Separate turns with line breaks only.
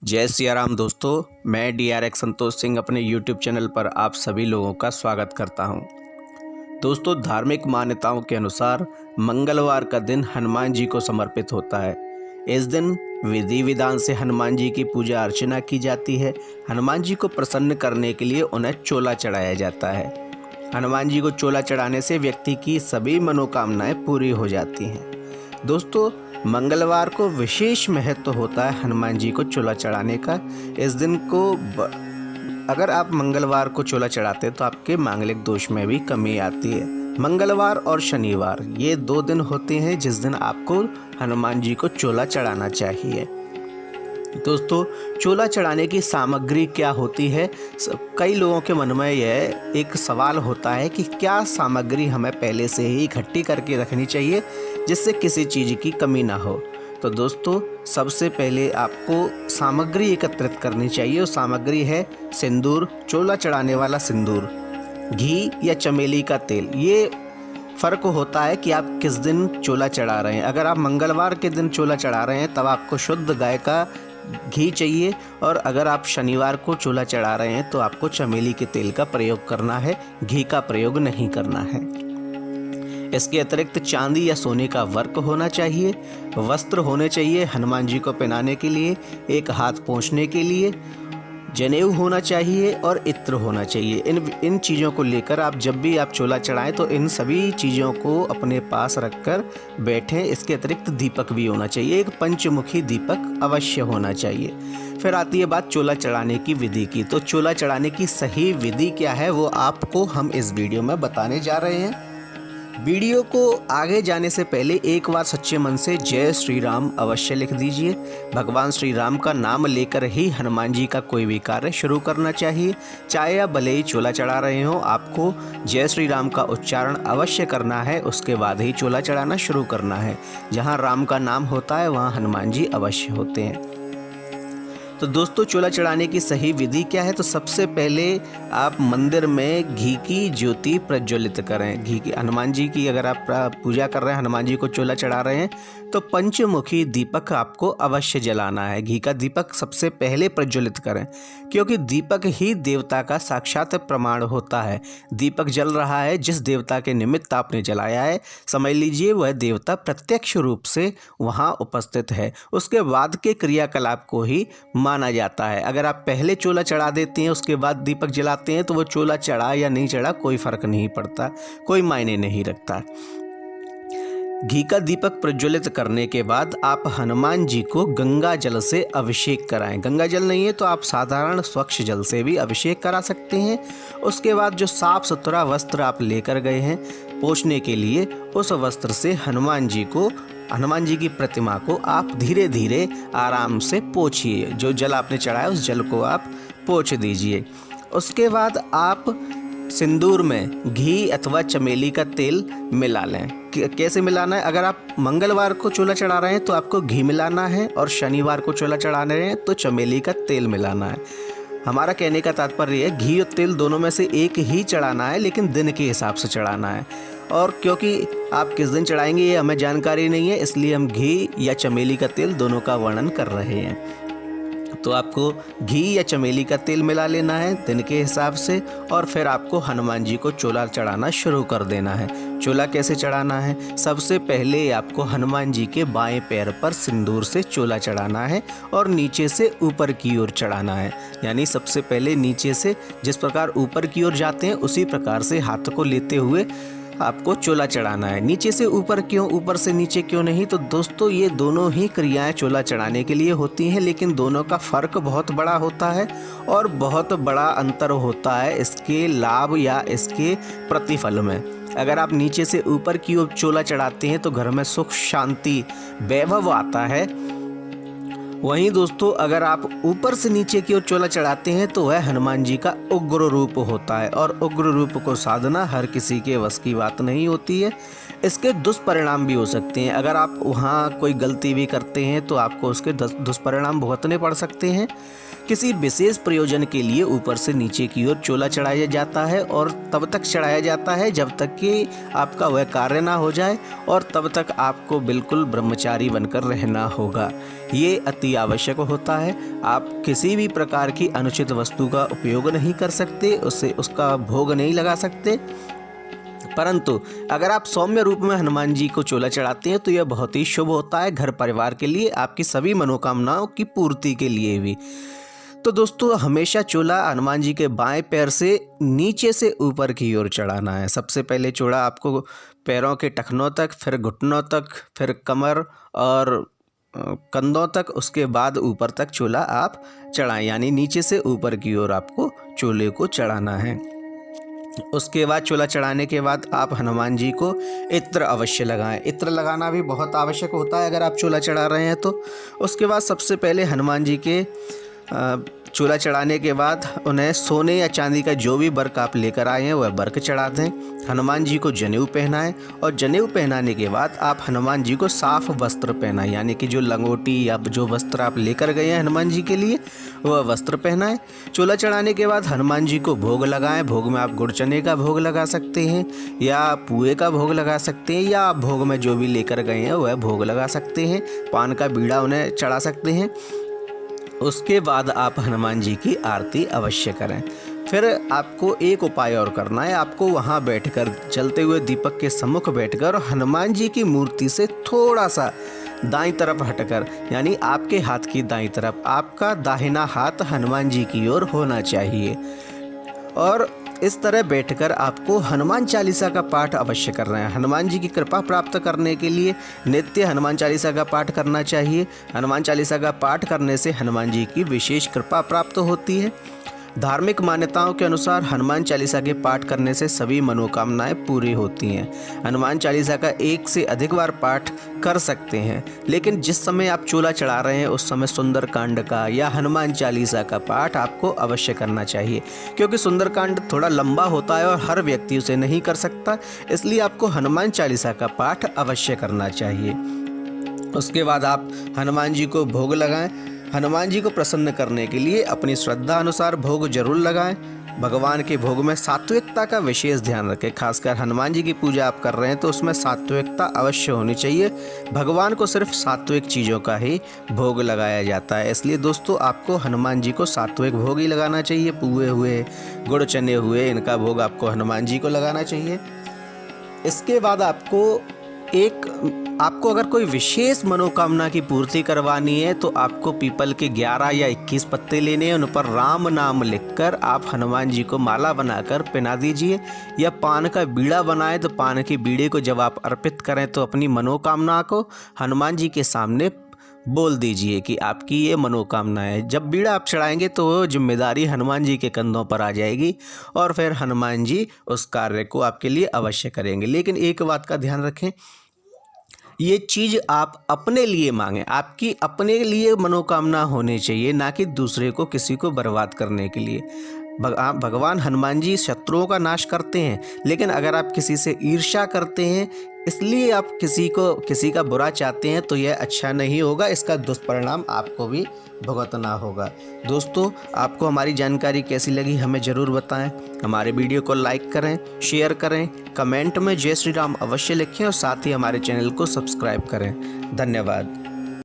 जय सिया राम दोस्तों, मैं DRX संतोष सिंह अपने YouTube चैनल पर आप सभी लोगों का स्वागत करता हूं। दोस्तों, धार्मिक मान्यताओं के अनुसार मंगलवार का दिन हनुमान जी को समर्पित होता है। इस दिन विधि विधान से हनुमान जी की पूजा अर्चना की जाती है। हनुमान जी को प्रसन्न करने के लिए उन्हें चोला चढ़ाया जाता है। हनुमान जी को चोला चढ़ाने से व्यक्ति की सभी मनोकामनाएं पूरी हो जाती हैं। दोस्तों, मंगलवार को विशेष महत्व होता है हनुमान जी को चोला चढ़ाने का। इस दिन को अगर आप मंगलवार को चोला चढ़ाते हैं तो आपके मांगलिक दोष में भी कमी आती है। मंगलवार और शनिवार ये 2 दिन होते हैं जिस दिन आपको हनुमान जी को चोला चढ़ाना चाहिए। दोस्तों, चोला चढ़ाने की सामग्री क्या होती है? कई लोगों के मन में यह एक सवाल होता है कि क्या सामग्री हमें पहले से ही इकट्ठी करके रखनी चाहिए जिससे किसी चीज़ की कमी ना हो। तो दोस्तों, सबसे पहले आपको सामग्री एकत्रित करनी चाहिए। वो सामग्री है सिंदूर, चोला चढ़ाने वाला सिंदूर, घी या चमेली का तेल। ये फ़र्क होता है कि आप किस दिन चोला चढ़ा रहे हैं। अगर आप मंगलवार के दिन चोला चढ़ा रहे हैं तब आपको शुद्ध गाय का घी चाहिए, और अगर आप शनिवार को चोला चढ़ा रहे हैं तो आपको चमेली के तेल का प्रयोग करना है, घी का प्रयोग नहीं करना है। इसके अतिरिक्त चांदी या सोने का वर्क होना चाहिए, वस्त्र होने चाहिए हनुमान जी को पहनाने के लिए, एक हाथ पोंछने के लिए, जनेऊ होना चाहिए और इत्र होना चाहिए। इन चीज़ों को लेकर आप जब भी आप चोला चढ़ाएं तो इन सभी चीज़ों को अपने पास रखकर बैठें। इसके अतिरिक्त दीपक भी होना चाहिए, एक पंचमुखी दीपक अवश्य होना चाहिए। फिर आती है बात चोला चढ़ाने की विधि की। तो चोला चढ़ाने की सही विधि क्या है वो आपको हम इस वीडियो में बताने जा रहे हैं। वीडियो को आगे जाने से पहले एक बार सच्चे मन से जय श्री राम अवश्य लिख दीजिए। भगवान श्री राम का नाम लेकर ही हनुमान जी का कोई भी कार्य शुरू करना चाहिए। चाहे आप भले ही चोला चढ़ा रहे हो, आपको जय श्री राम का उच्चारण अवश्य करना है, उसके बाद ही चोला चढ़ाना शुरू करना है। जहाँ राम का नाम होता है वहाँ हनुमान जी अवश्य होते हैं। तो दोस्तों, चोला चढ़ाने की सही विधि क्या है? तो सबसे पहले आप मंदिर में घी की ज्योति प्रज्वलित करें। घी की हनुमान जी की अगर आप पूजा कर रहे हैं, हनुमान जी को चोला चढ़ा रहे हैं तो पंचमुखी दीपक आपको अवश्य जलाना है। घी का दीपक सबसे पहले प्रज्वलित करें, क्योंकि दीपक ही देवता का साक्षात प्रमाण होता है। दीपक जल रहा है, जिस देवता के निमित्त आपने जलाया है, समझ लीजिए वह देवता प्रत्यक्ष रूप से वहाँ उपस्थित है। उसके बाद के क्रियाकलाप को ही माना जाता है। अगर आप पहले चोला चढ़ा देते हैं उसके बाद दीपक जलाते हैं तो वो चोला चढ़ा या नहीं चढ़ा कोई फर्क नहीं पड़ता, कोई मायने नहीं रखता। घी का दीपक प्रज्वलित करने के बाद आप हनुमान जी को गंगा जल से अभिषेक कराएं। गंगा जल नहीं है तो आप साधारण स्वच्छ जल से भी अभिषेक करा सकते हैं। उसके बाद जो साफ सुथरा वस्त्र आप लेकर गए हैं पोंछने के लिए, उस वस्त्र से हनुमान जी की प्रतिमा को आप धीरे धीरे आराम से पोंछिए। जो जल आपने चढ़ाया उस जल को आप पोंछ दीजिए। उसके बाद आप सिंदूर में घी अथवा चमेली का तेल मिला लें। कैसे मिलाना है? अगर आप मंगलवार को चोला चढ़ा रहे हैं तो आपको घी मिलाना है, और शनिवार को चोला चढ़ा रहे हैं तो चमेली का तेल मिलाना है। हमारा कहने का तात्पर्य है घी और तेल दोनों में से एक ही चढ़ाना है, लेकिन दिन के हिसाब से चढ़ाना है। और क्योंकि आप किस दिन चढ़ाएंगे ये हमें जानकारी नहीं है, इसलिए हम घी या चमेली का तेल दोनों का वर्णन कर रहे हैं। तो आपको घी या चमेली का तेल मिला लेना है दिन के हिसाब से, और फिर आपको हनुमान जी को चोला चढ़ाना शुरू कर देना है। चोला कैसे चढ़ाना है? सबसे पहले आपको हनुमान जी के बाएं पैर पर सिंदूर से चोला चढ़ाना है और नीचे से ऊपर की ओर चढ़ाना है। यानी सबसे पहले नीचे से जिस प्रकार ऊपर की ओर जाते हैं उसी प्रकार से हाथ को लेते हुए आपको चोला चढ़ाना है। नीचे से ऊपर क्यों, ऊपर से नीचे क्यों नहीं? तो दोस्तों, ये दोनों ही क्रियाएं चोला चढ़ाने के लिए होती हैं, लेकिन दोनों का फ़र्क बहुत बड़ा होता है और बहुत बड़ा अंतर होता है इसके लाभ या इसके प्रतिफल में। अगर आप नीचे से ऊपर की ओर चोला चढ़ाते हैं तो घर में सुख शांति वैभव आता है। वहीं दोस्तों, अगर आप ऊपर से नीचे की ओर चोला चढ़ाते हैं तो वह हनुमान जी का उग्र रूप होता है, और उग्र रूप को साधना हर किसी के वश की बात नहीं होती है। इसके दुष्परिणाम भी हो सकते हैं। अगर आप वहाँ कोई गलती भी करते हैं तो आपको उसके दुष्परिणाम भुगतने पड़ सकते हैं। किसी विशेष प्रयोजन के लिए ऊपर से नीचे की ओर चोला चढ़ाया जाता है और तब तक चढ़ाया जाता है जब तक कि आपका वह कार्य ना हो जाए, और तब तक आपको बिल्कुल ब्रह्मचारी बनकर रहना होगा। ये अति आवश्यक होता है। आप किसी भी प्रकार की अनुचित वस्तु का उपयोग नहीं कर सकते, उसका भोग नहीं लगा सकते। परंतु अगर आप सौम्य रूप में हनुमान जी को चोला चढ़ाते हैं तो यह बहुत ही शुभ होता है, घर परिवार के लिए, आपकी सभी मनोकामनाओं की पूर्ति के लिए भी। तो दोस्तों, हमेशा चोला हनुमान जी के बाएं पैर से नीचे से ऊपर की ओर चढ़ाना है। सबसे पहले चोला आपको पैरों के टखनों तक, फिर घुटनों तक, फिर कमर और कंधों तक, उसके बाद ऊपर तक चोला आप चढ़ाएं, यानी नीचे से ऊपर की ओर आपको चोले को चढ़ाना है। उसके बाद चोला चढ़ाने के बाद आप हनुमान जी को इत्र अवश्य लगाएं। इत्र लगाना भी बहुत आवश्यक होता है अगर आप चोला चढ़ा रहे हैं तो। उसके बाद सबसे पहले हनुमान जी के चोला चढ़ाने के बाद उन्हें सोने या चांदी का जो भी वर्क आप लेकर आए हैं वह वर्क चढ़ा दें। हनुमान जी को जनेऊ पहनाएं, और जनेऊ पहनाने के बाद आप हनुमान जी को साफ वस्त्र पहनाएं, यानी कि जो लंगोटी या जो वस्त्र आप लेकर गए हैं हनुमान जी के लिए वह वस्त्र पहनाएं। चोला चढ़ाने के बाद हनुमान जी को भोग लगाएं। भोग में आप गुड़ चने का भोग लगा सकते हैं या पुए का भोग लगा सकते हैं, या आप भोग में जो भी लेकर गए हैं वह भोग लगा सकते हैं। पान का बीड़ा उन्हें चढ़ा सकते हैं। उसके बाद आप हनुमान जी की आरती अवश्य करें। फिर आपको एक उपाय और करना है। आपको वहाँ बैठकर, जलते हुए दीपक के सम्मुख बैठकर, हनुमान जी की मूर्ति से थोड़ा सा दाईं तरफ हटकर, यानी आपके हाथ की दाईं तरफ, आपका दाहिना हाथ हनुमान जी की ओर होना चाहिए, और इस तरह बैठकर आपको हनुमान चालीसा का पाठ अवश्य करना है। हनुमान जी की कृपा प्राप्त करने के लिए नित्य हनुमान चालीसा का पाठ करना चाहिए। हनुमान चालीसा का पाठ करने से हनुमान जी की विशेष कृपा प्राप्त होती है। धार्मिक मान्यताओं के अनुसार हनुमान चालीसा के पाठ करने से सभी मनोकामनाएं पूरी होती हैं। हनुमान चालीसा का एक से अधिक बार पाठ कर सकते हैं, लेकिन जिस समय आप चोला चढ़ा रहे हैं उस समय सुंदरकांड का या हनुमान चालीसा का पाठ आपको अवश्य करना चाहिए, क्योंकि सुंदरकांड थोड़ा लंबा होता है और हर व्यक्ति उसे नहीं कर सकता, इसलिए आपको हनुमान चालीसा का पाठ अवश्य करना चाहिए। उसके बाद आप हनुमान जी को भोग लगाएं। हनुमान जी को प्रसन्न करने के लिए अपनी श्रद्धा अनुसार भोग जरूर लगाएं। भगवान के भोग में सात्विकता का विशेष ध्यान रखें। खासकर हनुमान जी की पूजा आप कर रहे हैं तो उसमें सात्विकता अवश्य होनी चाहिए। भगवान को सिर्फ सात्विक चीज़ों का ही भोग लगाया जाता है, इसलिए दोस्तों आपको हनुमान जी को सात्विक भोग ही लगाना चाहिए। पुए हुए, गुड़ चने हुए, इनका भोग आपको हनुमान जी को लगाना चाहिए। इसके बाद आपको अगर कोई विशेष मनोकामना की पूर्ति करवानी है तो आपको पीपल के 11 या 21 पत्ते लेने हैं। उन पर राम नाम लिखकर आप हनुमान जी को माला बनाकर पहना दीजिए, या पान का बीड़ा बनाए तो पान के बीड़े को जब आप अर्पित करें तो अपनी मनोकामना को हनुमान जी के सामने बोल दीजिए कि आपकी ये मनोकामना है। जब बीड़ा आप चढ़ाएंगे तो वो जिम्मेदारी हनुमान जी के कंधों पर आ जाएगी और फिर हनुमान जी उस कार्य को आपके लिए अवश्य करेंगे। लेकिन एक बात का ध्यान रखें, ये चीज़ आप अपने लिए मांगें। आपकी अपने लिए मनोकामना होनी चाहिए, ना कि दूसरे को, किसी को बर्बाद करने के लिए। भगवान हनुमान जी शत्रुओं का नाश करते हैं, लेकिन अगर आप किसी से ईर्ष्या करते हैं, इसलिए आप किसी का बुरा चाहते हैं, तो यह अच्छा नहीं होगा। इसका दुष्परिणाम आपको भी भुगतना होगा। दोस्तों, आपको हमारी जानकारी कैसी लगी हमें ज़रूर बताएं। हमारे वीडियो को लाइक करें, शेयर करें, कमेंट में जय श्री राम अवश्य लिखें और साथ ही हमारे चैनल को सब्सक्राइब करें। धन्यवाद।